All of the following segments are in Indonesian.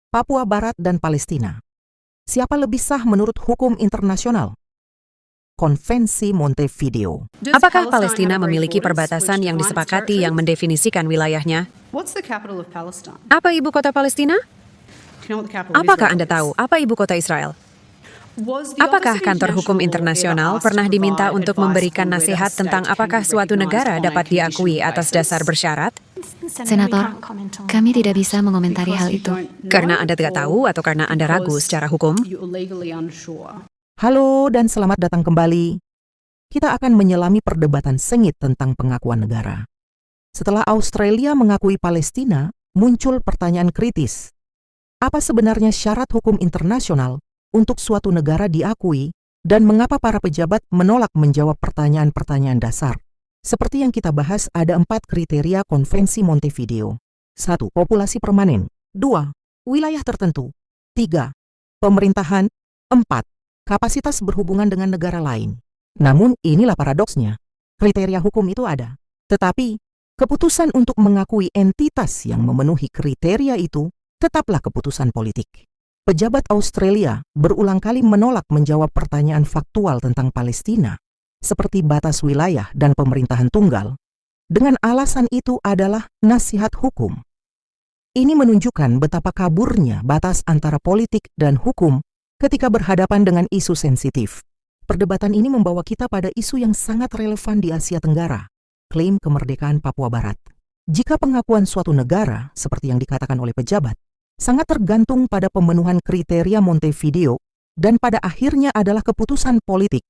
Papua Barat dan Palestina. Siapa lebih sah menurut hukum internasional? Konvensi Montevideo. Apakah Palestina memiliki perbatasan yang disepakati yang mendefinisikan wilayahnya? Apa ibu kota Palestina? Apakah Anda tahu apa ibu kota Israel? Apakah kantor hukum internasional pernah diminta untuk memberikan nasihat tentang apakah suatu negara dapat diakui atas dasar bersyarat? Senator, kami tidak bisa mengomentari hal itu. Karena Anda tidak tahu atau karena Anda ragu secara hukum? Halo dan selamat datang kembali. Kita akan menyelami perdebatan sengit tentang pengakuan negara. Setelah Australia mengakui Palestina, muncul pertanyaan kritis. Apa sebenarnya syarat hukum internasional untuk suatu negara diakui dan mengapa para pejabat menolak menjawab pertanyaan-pertanyaan dasar? Seperti yang kita bahas, ada 4 kriteria Konvensi Montevideo. 1. Populasi permanen. 2. Wilayah tertentu. 3. Pemerintahan. 4. Kapasitas berhubungan dengan negara lain. Namun inilah paradoksnya. Kriteria hukum itu ada. Tetapi, keputusan untuk mengakui entitas yang memenuhi kriteria itu tetaplah keputusan politik. Pejabat Australia berulang kali menolak menjawab pertanyaan faktual tentang Palestina, seperti batas wilayah dan pemerintahan tunggal, dengan alasan itu adalah nasihat hukum. Ini menunjukkan betapa kaburnya batas antara politik dan hukum ketika berhadapan dengan isu sensitif. Perdebatan ini membawa kita pada isu yang sangat relevan di Asia Tenggara, klaim kemerdekaan Papua Barat. Jika pengakuan suatu negara, seperti yang dikatakan oleh pejabat, sangat tergantung pada pemenuhan kriteria Montevideo dan pada akhirnya adalah keputusan politik.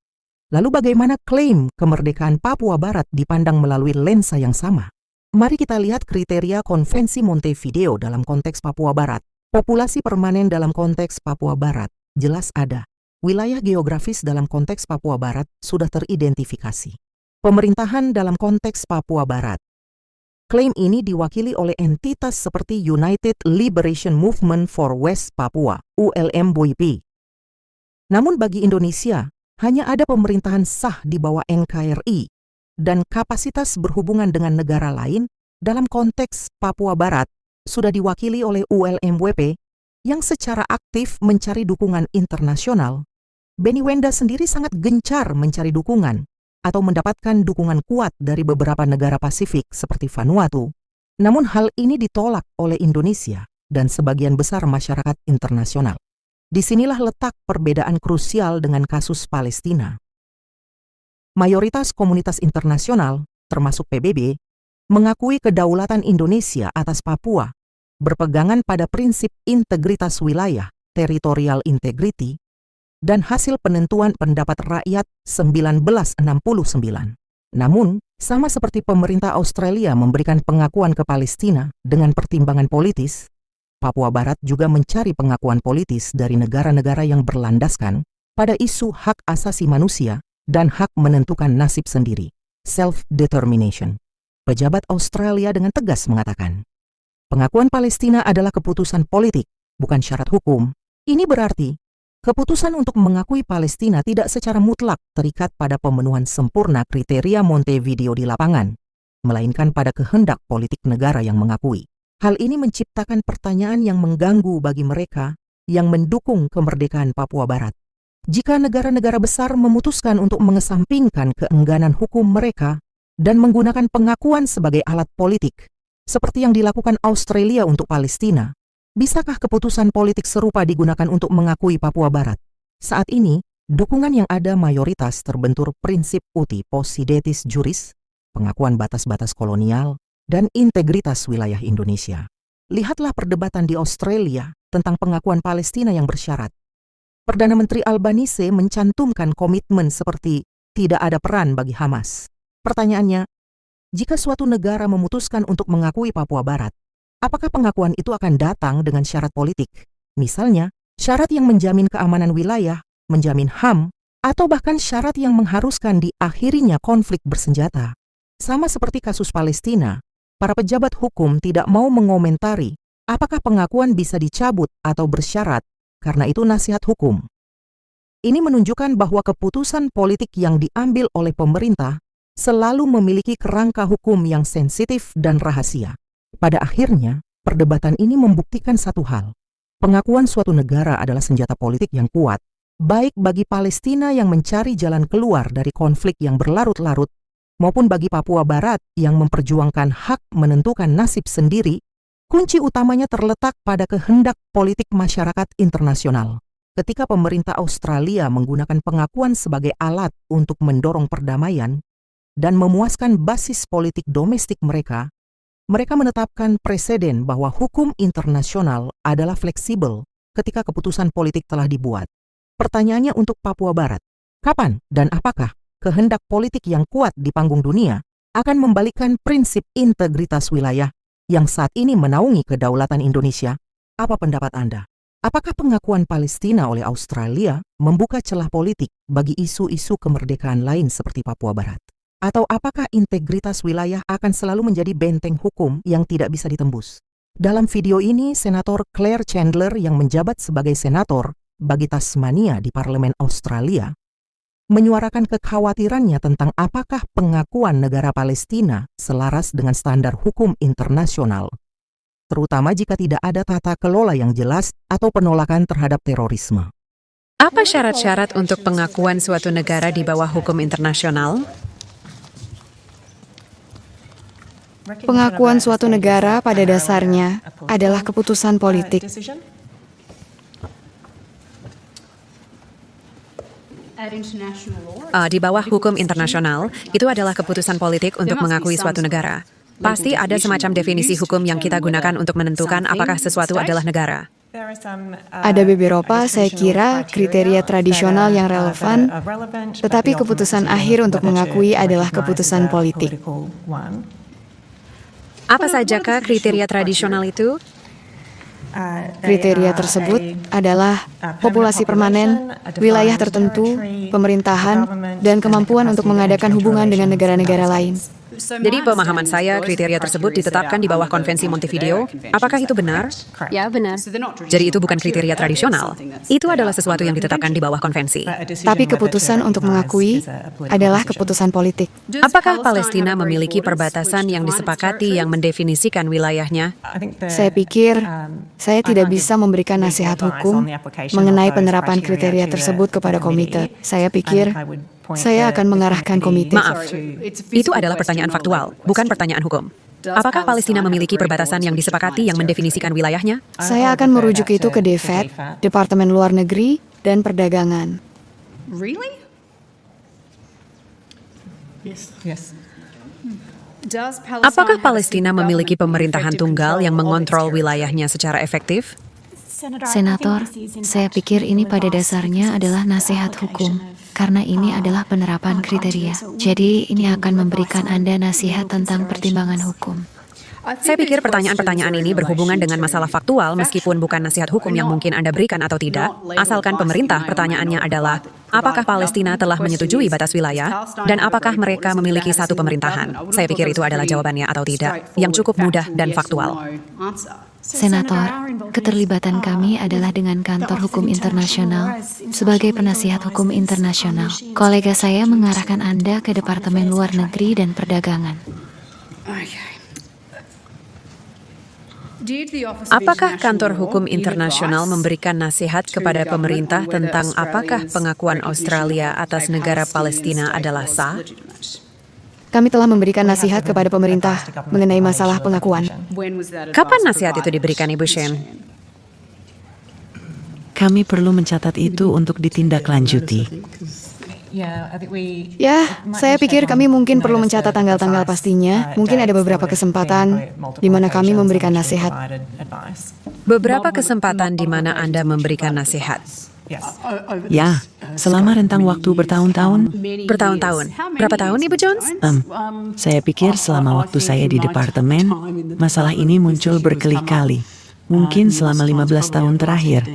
Lalu bagaimana klaim kemerdekaan Papua Barat dipandang melalui lensa yang sama? Mari kita lihat kriteria Konvensi Montevideo dalam konteks Papua Barat. Populasi permanen dalam konteks Papua Barat jelas ada. Wilayah geografis dalam konteks Papua Barat sudah teridentifikasi. Pemerintahan dalam konteks Papua Barat. Klaim ini diwakili oleh entitas seperti United Liberation Movement for West Papua, ULM-WIP. Namun bagi Indonesia, hanya ada pemerintahan sah di bawah NKRI dan kapasitas berhubungan dengan negara lain dalam konteks Papua Barat sudah diwakili oleh ULM-WP yang secara aktif mencari dukungan internasional. Benny Wenda sendiri sangat gencar mencari dukungan atau mendapatkan dukungan kuat dari beberapa negara Pasifik seperti Vanuatu. Namun hal ini ditolak oleh Indonesia dan sebagian besar masyarakat internasional. Disinilah letak perbedaan krusial dengan kasus Palestina. Mayoritas komunitas internasional, termasuk PBB, mengakui kedaulatan Indonesia atas Papua, berpegangan pada prinsip integritas wilayah, territorial integrity, dan hasil penentuan pendapat rakyat 1969. Namun, sama seperti pemerintah Australia memberikan pengakuan ke Palestina dengan pertimbangan politis, Papua Barat juga mencari pengakuan politis dari negara-negara yang berlandaskan pada isu hak asasi manusia dan hak menentukan nasib sendiri, self-determination. Pejabat Australia dengan tegas mengatakan, pengakuan Palestina adalah keputusan politik, bukan syarat hukum. Ini berarti keputusan untuk mengakui Palestina tidak secara mutlak terikat pada pemenuhan sempurna kriteria Montevideo di lapangan, melainkan pada kehendak politik negara yang mengakui. Hal ini menciptakan pertanyaan yang mengganggu bagi mereka yang mendukung kemerdekaan Papua Barat. Jika negara-negara besar memutuskan untuk mengesampingkan keengganan hukum mereka dan menggunakan pengakuan sebagai alat politik, seperti yang dilakukan Australia untuk Palestina, bisakah keputusan politik serupa digunakan untuk mengakui Papua Barat? Saat ini, dukungan yang ada mayoritas terbentur prinsip uti possidetis juris, pengakuan batas-batas kolonial, dan integritas wilayah Indonesia. Lihatlah perdebatan di Australia tentang pengakuan Palestina yang bersyarat. Perdana Menteri Albanese mencantumkan komitmen seperti tidak ada peran bagi Hamas. Pertanyaannya, jika suatu negara memutuskan untuk mengakui Papua Barat, apakah pengakuan itu akan datang dengan syarat politik? Misalnya, syarat yang menjamin keamanan wilayah, menjamin HAM, atau bahkan syarat yang mengharuskan diakhirinya konflik bersenjata. Sama seperti kasus Palestina, para pejabat hukum tidak mau mengomentari apakah pengakuan bisa dicabut atau bersyarat, karena itu nasihat hukum. Ini menunjukkan bahwa keputusan politik yang diambil oleh pemerintah selalu memiliki kerangka hukum yang sensitif dan rahasia. Pada akhirnya, perdebatan ini membuktikan satu hal. Pengakuan suatu negara adalah senjata politik yang kuat, baik bagi Palestina yang mencari jalan keluar dari konflik yang berlarut-larut, maupun bagi Papua Barat yang memperjuangkan hak menentukan nasib sendiri. Kunci utamanya terletak pada kehendak politik masyarakat internasional. Ketika pemerintah Australia menggunakan pengakuan sebagai alat untuk mendorong perdamaian dan memuaskan basis politik domestik mereka menetapkan preseden bahwa hukum internasional adalah fleksibel ketika keputusan politik telah dibuat. Pertanyaannya untuk Papua Barat, kapan dan apakah kehendak politik yang kuat di panggung dunia akan membalikkan prinsip integritas wilayah yang saat ini menaungi kedaulatan Indonesia? Apa pendapat Anda? Apakah pengakuan Palestina oleh Australia membuka celah politik bagi isu-isu kemerdekaan lain seperti Papua Barat? Atau apakah integritas wilayah akan selalu menjadi benteng hukum yang tidak bisa ditembus? Dalam video ini, Senator Claire Chandler yang menjabat sebagai senator bagi Tasmania di Parlemen Australia menyuarakan kekhawatirannya tentang apakah pengakuan negara Palestina selaras dengan standar hukum internasional, terutama jika tidak ada tata kelola yang jelas atau penolakan terhadap terorisme. Apa syarat-syarat untuk pengakuan suatu negara di bawah hukum internasional? Pengakuan suatu negara pada dasarnya adalah keputusan politik. Di bawah hukum internasional, itu adalah keputusan politik untuk mengakui suatu negara. Pasti ada semacam definisi hukum yang kita gunakan untuk menentukan apakah sesuatu adalah negara. Ada beberapa, saya kira, kriteria tradisional yang relevan, tetapi keputusan akhir untuk mengakui adalah keputusan politik. Apa sajakah kriteria tradisional itu? Kriteria tersebut adalah populasi permanen, wilayah tertentu, pemerintahan, dan kemampuan untuk mengadakan hubungan dengan negara-negara lain. Jadi pemahaman saya, kriteria tersebut ditetapkan di bawah Konvensi Montevideo. Apakah itu benar? Ya, benar. Jadi itu bukan kriteria tradisional. Itu adalah sesuatu yang ditetapkan di bawah konvensi. Tapi keputusan untuk mengakui adalah keputusan politik. Apakah Palestina memiliki perbatasan yang disepakati yang mendefinisikan wilayahnya? Saya pikir saya tidak bisa memberikan nasihat hukum mengenai penerapan kriteria tersebut kepada komite. Saya pikir saya akan mengarahkan komite. Maaf, itu adalah pertanyaan faktual, bukan pertanyaan hukum. Apakah Palestina memiliki perbatasan yang disepakati yang mendefinisikan wilayahnya? Saya akan merujuk itu ke DFAT, Departemen Luar Negeri dan Perdagangan. Apakah Palestina memiliki pemerintahan tunggal yang mengontrol wilayahnya secara efektif? Senator, saya pikir ini pada dasarnya adalah nasihat hukum, karena ini adalah penerapan kriteria. Jadi ini akan memberikan Anda nasihat tentang pertimbangan hukum. Saya pikir pertanyaan-pertanyaan ini berhubungan dengan masalah faktual meskipun bukan nasihat hukum yang mungkin Anda berikan atau tidak. Asalkan pemerintah, pertanyaannya adalah, apakah Palestina telah menyetujui batas wilayah dan apakah mereka memiliki satu pemerintahan? Saya pikir itu adalah jawabannya atau tidak, yang cukup mudah dan faktual. Senator, keterlibatan kami adalah dengan Kantor Hukum Internasional sebagai penasihat hukum internasional. Kolega saya mengarahkan Anda ke Departemen Luar Negeri dan Perdagangan. Apakah Kantor Hukum Internasional memberikan nasihat kepada pemerintah tentang apakah pengakuan Australia atas negara Palestina adalah sah? Kami telah memberikan nasihat kepada pemerintah mengenai masalah pengakuan. Kapan nasihat itu diberikan, Ibu Shen? Kami perlu mencatat itu untuk ditindaklanjuti. Ya, saya pikir kami mungkin perlu mencatat tanggal-tanggal pastinya. Mungkin ada beberapa kesempatan di mana kami memberikan nasihat. Beberapa kesempatan di mana Anda memberikan nasihat? Ya, selama rentang waktu bertahun-tahun. Bertahun-tahun. Berapa tahun, Ibu Jones? Saya pikir selama waktu saya di departemen, masalah ini muncul berkali-kali. Mungkin selama 15 tahun terakhir.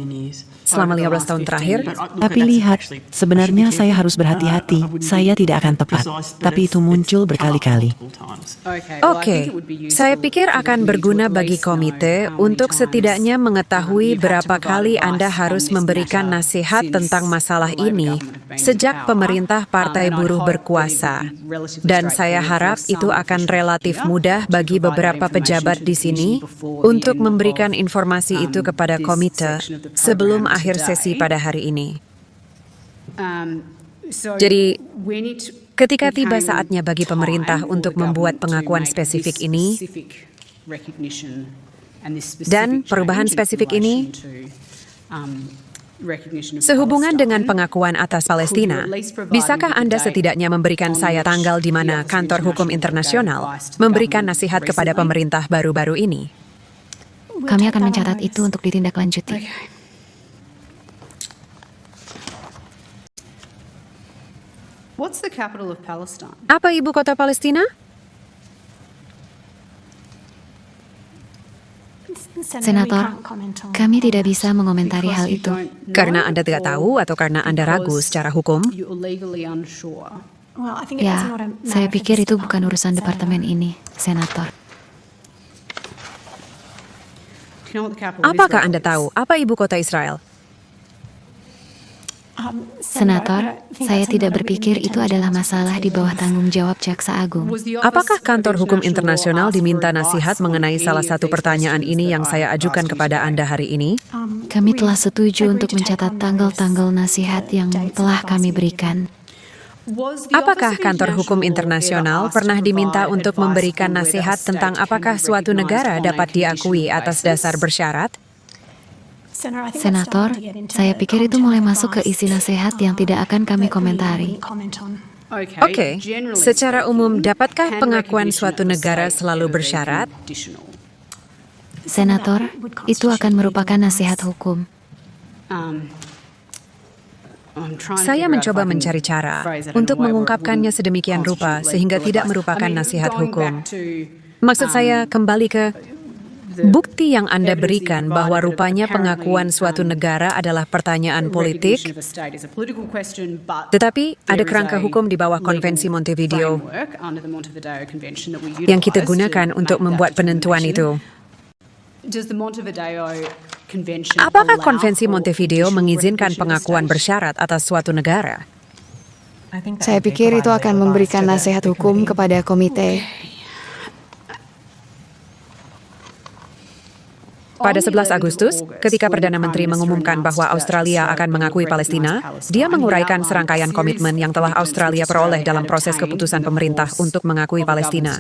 selama 15 tahun terakhir. Tapi lihat, sebenarnya saya harus berhati-hati. Saya tidak akan tepat. Tapi itu muncul berkali-kali. Oke, saya pikir akan berguna bagi komite untuk setidaknya mengetahui berapa kali Anda harus memberikan nasihat tentang masalah ini sejak pemerintah Partai Buruh berkuasa. Dan saya harap itu akan relatif mudah bagi beberapa pejabat di sini untuk memberikan informasi itu kepada komite sebelum akhir sesi pada hari ini. Jadi, ketika tiba saatnya bagi pemerintah untuk membuat pengakuan spesifik ini, dan perubahan spesifik ini, sehubungan dengan pengakuan atas Palestina, bisakah Anda setidaknya memberikan saya tanggal di mana Kantor Hukum Internasional memberikan nasihat kepada pemerintah baru-baru ini? Kami akan mencatat itu untuk ditindaklanjuti. Apa ibu kota Palestina? Senator, kami tidak bisa mengomentari hal itu. Karena Anda tidak tahu atau karena Anda ragu secara hukum? Ya, saya pikir itu bukan urusan departemen ini, Senator. Apakah Anda tahu apa ibu kota Israel? Senator, saya tidak berpikir itu adalah masalah di bawah tanggung jawab Jaksa Agung. Apakah Kantor Hukum Internasional diminta nasihat mengenai salah satu pertanyaan ini yang saya ajukan kepada Anda hari ini? Kami telah setuju untuk mencatat tanggal-tanggal nasihat yang telah kami berikan. Apakah Kantor Hukum Internasional pernah diminta untuk memberikan nasihat tentang apakah suatu negara dapat diakui atas dasar bersyarat? Senator, saya pikir itu mulai masuk ke isi nasihat yang tidak akan kami komentari. Oke, secara umum dapatkah pengakuan suatu negara selalu bersyarat? Senator, itu akan merupakan nasihat hukum. Saya mencoba mencari cara untuk mengungkapkannya sedemikian rupa sehingga tidak merupakan nasihat hukum. Maksud saya kembali ke bukti yang Anda berikan bahwa rupanya pengakuan suatu negara adalah pertanyaan politik, tetapi ada kerangka hukum di bawah Konvensi Montevideo yang kita gunakan untuk membuat penentuan itu. Apakah Konvensi Montevideo mengizinkan pengakuan bersyarat atas suatu negara? Saya pikir itu akan memberikan nasihat hukum kepada komite. Pada 11 Agustus, ketika Perdana Menteri mengumumkan bahwa Australia akan mengakui Palestina, dia menguraikan serangkaian komitmen yang telah Australia peroleh dalam proses keputusan pemerintah untuk mengakui Palestina.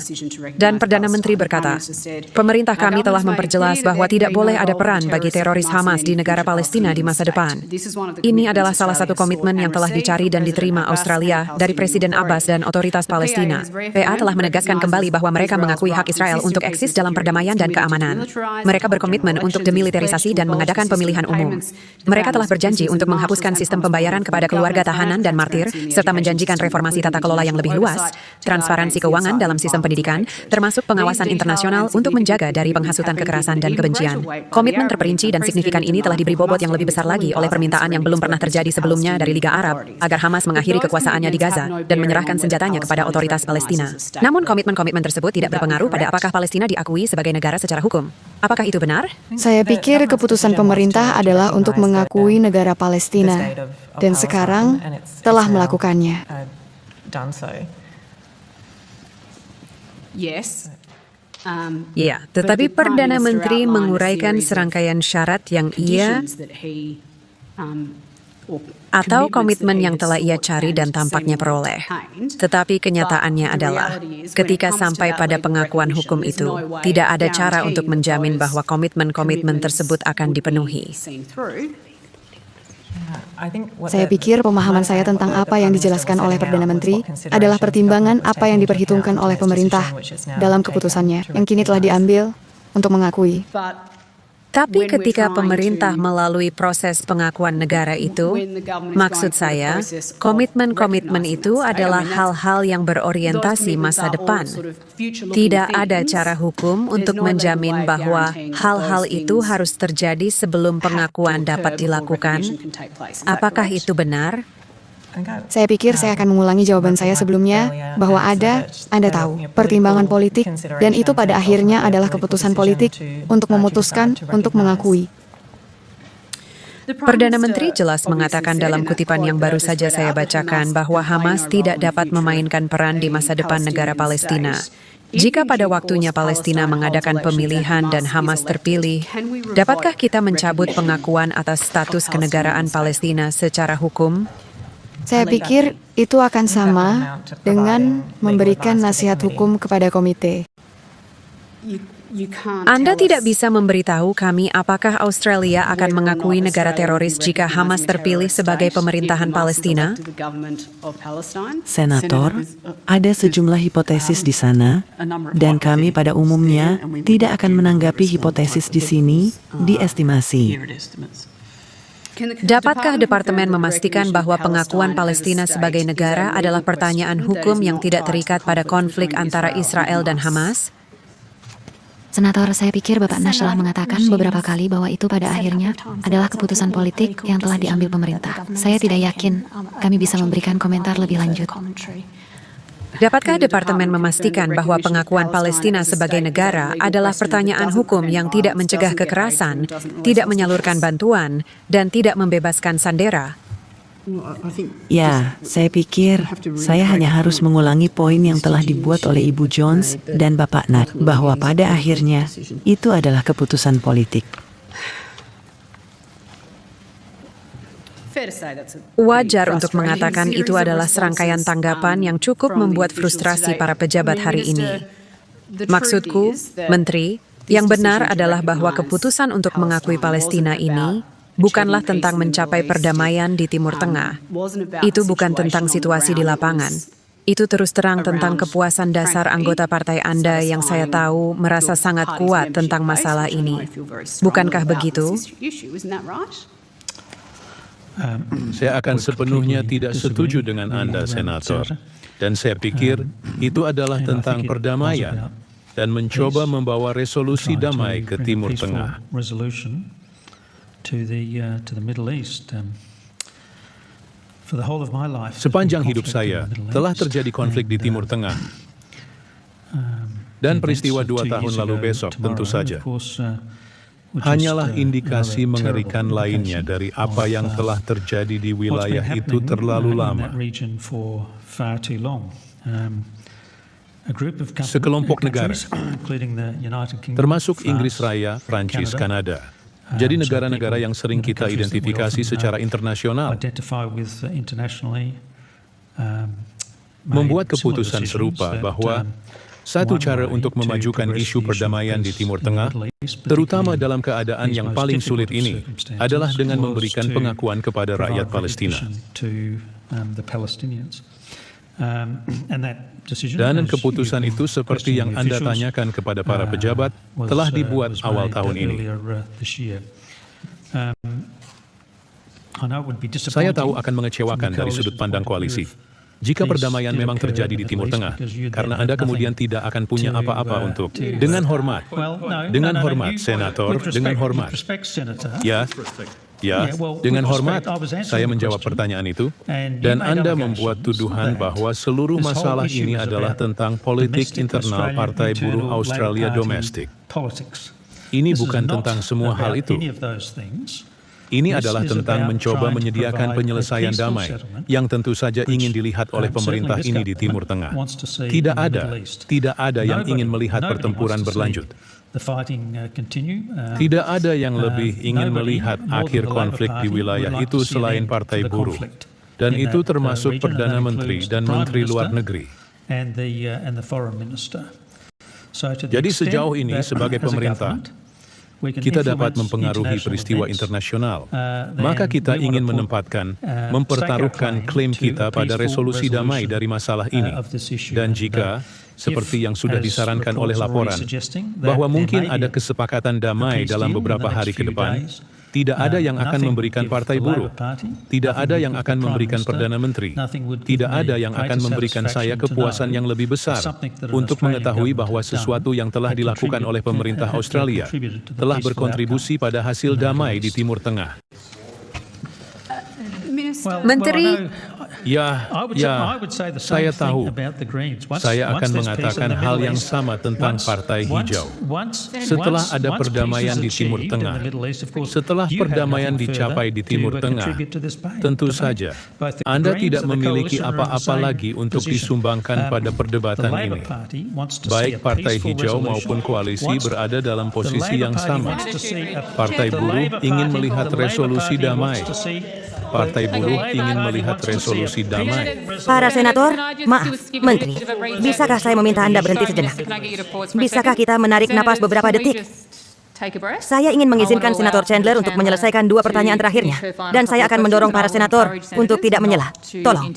Dan Perdana Menteri berkata, pemerintah kami telah memperjelas bahwa tidak boleh ada peran bagi teroris Hamas di negara Palestina di masa depan. Ini adalah salah satu komitmen yang telah dicari dan diterima Australia dari Presiden Abbas dan otoritas Palestina. PA telah menegaskan kembali bahwa mereka mengakui hak Israel untuk eksis dalam perdamaian dan keamanan. Mereka berkomitmen untuk demilitarisasi dan mengadakan pemilihan umum. Mereka telah berjanji untuk menghapuskan sistem pembayaran kepada keluarga tahanan dan martir, serta menjanjikan reformasi tata kelola yang lebih luas, transparansi keuangan dalam sistem pendidikan, termasuk pengawasan internasional untuk menjaga dari penghasutan kekerasan dan kebencian. Komitmen terperinci dan signifikan ini telah diberi bobot yang lebih besar lagi oleh permintaan yang belum pernah terjadi sebelumnya dari Liga Arab agar Hamas mengakhiri kekuasaannya di Gaza dan menyerahkan senjatanya kepada otoritas Palestina. Namun komitmen-komitmen tersebut tidak berpengaruh pada apakah Palestina diakui sebagai negara secara hukum. Apakah itu benar? Saya pikir keputusan pemerintah adalah untuk mengakui negara Palestina, dan sekarang telah melakukannya. Ya, tetapi Perdana Menteri menguraikan serangkaian syarat yang ia atau komitmen yang telah ia cari dan tampaknya peroleh. Tetapi kenyataannya adalah, ketika sampai pada pengakuan hukum itu, tidak ada cara untuk menjamin bahwa komitmen-komitmen tersebut akan dipenuhi. Saya pikir pemahaman saya tentang apa yang dijelaskan oleh Perdana Menteri adalah pertimbangan apa yang diperhitungkan oleh pemerintah dalam keputusannya yang kini telah diambil untuk mengakui. Tapi ketika pemerintah melalui proses pengakuan negara itu, maksud saya, komitmen-komitmen itu adalah hal-hal yang berorientasi masa depan. Tidak ada cara hukum untuk menjamin bahwa hal-hal itu harus terjadi sebelum pengakuan dapat dilakukan. Apakah itu benar? Saya pikir saya akan mengulangi jawaban saya sebelumnya, bahwa Anda tahu, pertimbangan politik, dan itu pada akhirnya adalah keputusan politik untuk memutuskan untuk mengakui. Perdana Menteri jelas mengatakan dalam kutipan yang baru saja saya bacakan bahwa Hamas tidak dapat memainkan peran di masa depan negara Palestina. Jika pada waktunya Palestina mengadakan pemilihan dan Hamas terpilih, dapatkah kita mencabut pengakuan atas status kenegaraan Palestina secara hukum? Saya pikir itu akan sama dengan memberikan nasihat hukum kepada komite. Anda tidak bisa memberitahu kami apakah Australia akan mengakui negara teroris jika Hamas terpilih sebagai pemerintahan Palestina? Senator, ada sejumlah hipotesis di sana, dan kami pada umumnya tidak akan menanggapi hipotesis di sini, diestimasi. Dapatkah Departemen memastikan bahwa pengakuan Palestina sebagai negara adalah pertanyaan hukum yang tidak terikat pada konflik antara Israel dan Hamas? Senator, saya pikir Bapak Nash telah mengatakan beberapa kali bahwa itu pada akhirnya adalah keputusan politik yang telah diambil pemerintah. Saya tidak yakin kami bisa memberikan komentar lebih lanjut. Dapatkah Departemen memastikan bahwa pengakuan Palestina sebagai negara adalah pertanyaan hukum yang tidak mencegah kekerasan, tidak menyalurkan bantuan, dan tidak membebaskan sandera? Ya, saya pikir saya hanya harus mengulangi poin yang telah dibuat oleh Ibu Jones dan Bapak Nat, bahwa pada akhirnya itu adalah keputusan politik. Wajar untuk mengatakan itu adalah serangkaian tanggapan yang cukup membuat frustrasi para pejabat hari ini. Maksudku, Menteri, yang benar adalah bahwa keputusan untuk mengakui Palestina ini bukanlah tentang mencapai perdamaian di Timur Tengah. Itu bukan tentang situasi di lapangan. Itu terus terang tentang kepuasan dasar anggota partai Anda yang saya tahu merasa sangat kuat tentang masalah ini. Bukankah begitu? Saya akan sepenuhnya tidak setuju dengan Anda, Senator. Dan saya pikir itu adalah tentang perdamaian dan mencoba membawa resolusi damai ke Timur Tengah. Sepanjang hidup saya, telah terjadi konflik di Timur Tengah. Dan peristiwa 2 tahun lalu besok, tentu saja, hanyalah indikasi mengerikan lainnya dari apa yang telah terjadi di wilayah itu terlalu lama. Sekelompok negara, termasuk Inggris Raya, Prancis, Kanada, jadi negara-negara yang sering kita identifikasi secara internasional, membuat keputusan serupa bahwa satu cara untuk memajukan isu perdamaian di Timur Tengah, terutama dalam keadaan yang paling sulit ini, adalah dengan memberikan pengakuan kepada rakyat Palestina. Dan keputusan itu, seperti yang Anda tanyakan kepada para pejabat, telah dibuat awal tahun ini. Saya tahu akan mengecewakan dari sudut pandang koalisi jika perdamaian memang terjadi di Timur Tengah, karena Anda kemudian tidak akan punya apa-apa untuk, dengan hormat, Senator, dengan hormat. Ya, dengan hormat, saya menjawab pertanyaan itu, dan Anda membuat tuduhan bahwa seluruh masalah ini adalah tentang politik internal Partai Buruh Australia domestik. Ini bukan tentang semua hal itu. Ini adalah tentang mencoba menyediakan penyelesaian damai yang tentu saja ingin dilihat oleh pemerintah ini di Timur Tengah. Tidak ada yang ingin melihat pertempuran berlanjut. Tidak ada yang lebih ingin melihat akhir konflik di wilayah itu selain Partai Buruh. Dan itu termasuk Perdana Menteri dan Menteri Luar Negeri. Jadi sejauh ini sebagai pemerintah, kita dapat mempengaruhi peristiwa internasional, maka kita ingin mempertaruhkan klaim kita pada resolusi damai dari masalah ini. Dan jika seperti yang sudah disarankan oleh laporan, bahwa mungkin ada kesepakatan damai dalam beberapa hari ke depan, tidak ada yang akan memberikan partai buruh, tidak ada yang akan memberikan Perdana Menteri, tidak ada yang akan memberikan saya kepuasan yang lebih besar untuk mengetahui bahwa sesuatu yang telah dilakukan oleh pemerintah Australia telah berkontribusi pada hasil damai di Timur Tengah. Menteri, saya tahu. Saya akan mengatakan hal yang sama tentang Partai Hijau. Setelah ada perdamaian di Timur Tengah, setelah perdamaian dicapai di Timur Tengah, tentu saja Anda tidak memiliki apa-apa lagi untuk disumbangkan pada perdebatan ini. Baik Partai Hijau maupun koalisi berada dalam posisi yang sama. Partai Buruh ingin melihat resolusi damai. Partai Buruh ingin melihat resolusi damai. Para senator, maaf, Menteri, bisakah saya meminta Anda berhenti sejenak? Bisakah kita menarik napas beberapa detik? Saya ingin mengizinkan Senator Chandler untuk menyelesaikan 2 pertanyaan terakhirnya, dan saya akan mendorong para senator untuk tidak menyela. Tolong.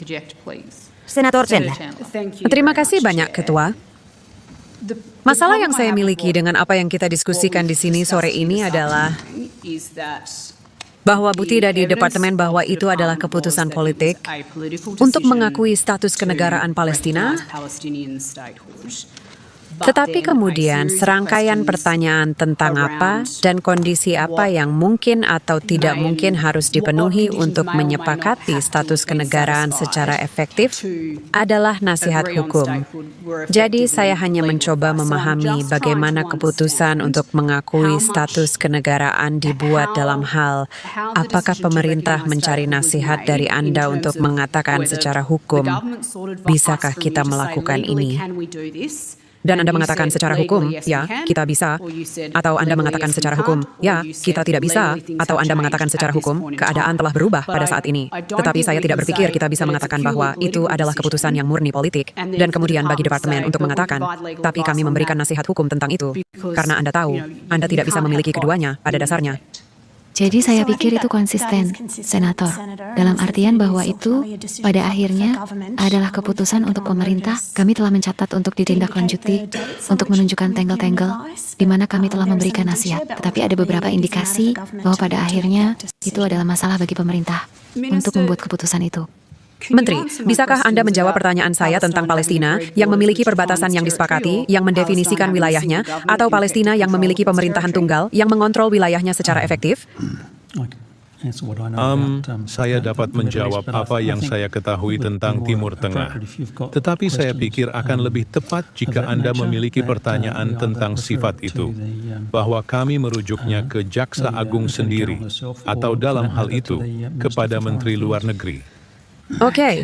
Senator Chandler. terima kasih banyak, Ketua. Masalah yang saya miliki dengan apa yang kita diskusikan di sini sore ini adalah bahwa tidak di departemen bahwa itu adalah keputusan politik untuk mengakui status kenegaraan Palestina, tetapi kemudian serangkaian pertanyaan tentang apa dan kondisi apa yang mungkin atau tidak mungkin harus dipenuhi untuk menyepakati status kenegaraan secara efektif adalah nasihat hukum. Jadi saya hanya mencoba memahami bagaimana keputusan untuk mengakui status kenegaraan dibuat dalam hal apakah pemerintah mencari nasihat dari Anda untuk mengatakan secara hukum, bisakah kita melakukan ini? Dan Anda mengatakan secara hukum, ya, kita bisa. Atau Anda mengatakan secara hukum, ya, kita tidak bisa. Atau Anda mengatakan secara hukum, keadaan telah berubah pada saat ini. Tetapi saya tidak berpikir kita bisa mengatakan bahwa itu adalah keputusan yang murni politik. Dan kemudian bagi departemen untuk mengatakan, tapi kami memberikan nasihat hukum tentang itu. Karena Anda tahu, Anda tidak bisa memiliki keduanya pada dasarnya. Jadi saya pikir itu konsisten, Senator, dalam artian bahwa itu pada akhirnya adalah keputusan untuk pemerintah. Kami telah mencatat untuk ditindaklanjuti, untuk menunjukkan tengkel-tengkel, di mana kami telah memberikan nasihat. Tetapi ada beberapa indikasi bahwa pada akhirnya itu adalah masalah bagi pemerintah untuk membuat keputusan itu. Menteri, bisakah Anda menjawab pertanyaan saya tentang Palestina yang memiliki perbatasan yang disepakati, yang mendefinisikan wilayahnya, atau Palestina yang memiliki pemerintahan tunggal yang mengontrol wilayahnya secara efektif? Saya dapat menjawab apa yang saya ketahui tentang Timur Tengah. Tetapi saya pikir akan lebih tepat jika Anda memiliki pertanyaan tentang sifat itu, bahwa kami merujuknya ke Jaksa Agung sendiri, atau dalam hal itu, kepada Menteri Luar Negeri. Oke.